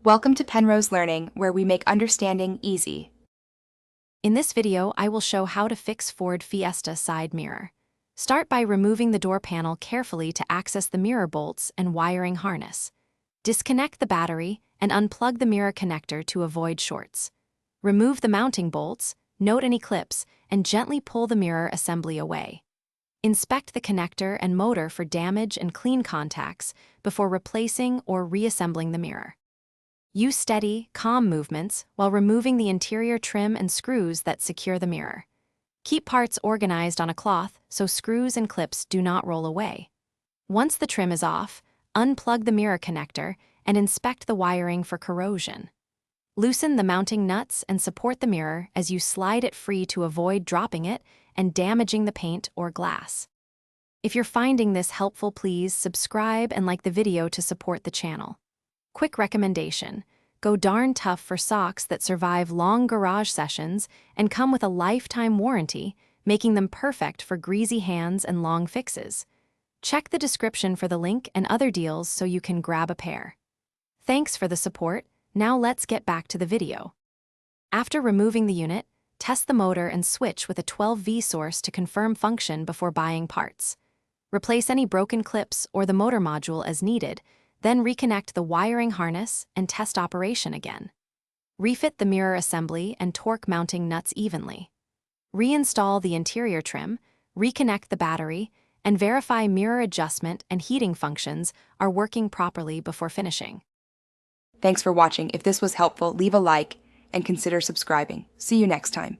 Welcome to Penrose Learning, where we make understanding easy. In this video, I will show how to fix Ford Fiesta side mirror. Start by removing the door panel carefully to access the mirror bolts and wiring harness. Disconnect the battery and unplug the mirror connector to avoid shorts. Remove the mounting bolts, note any clips, and gently pull the mirror assembly away. Inspect the connector and motor for damage and clean contacts before replacing or reassembling the mirror. Use steady, calm movements while removing the interior trim and screws that secure the mirror. Keep parts organized on a cloth so screws and clips do not roll away. Once the trim is off, unplug the mirror connector and inspect the wiring for corrosion. Loosen the mounting nuts and support the mirror as you slide it free to avoid dropping it and damaging the paint or glass. If you're finding this helpful, please subscribe and like the video to support the channel. Quick recommendation: go darn tough for socks that survive long garage sessions and come with a lifetime warranty, making them perfect for greasy hands and long fixes. Check the description for the link and other deals so you can grab a pair. Thanks for the support. Now let's get back to the video. After removing the unit, test the motor and switch with a 12V source to confirm function before buying parts. Replace any broken clips or the motor module as needed, then reconnect the wiring harness and test operation again. Refit the mirror assembly and torque mounting nuts evenly. Reinstall the interior trim, reconnect the battery, and verify mirror adjustment and heating functions are working properly before finishing. Thanks for watching. If this was helpful, leave a like and consider subscribing. See you next time.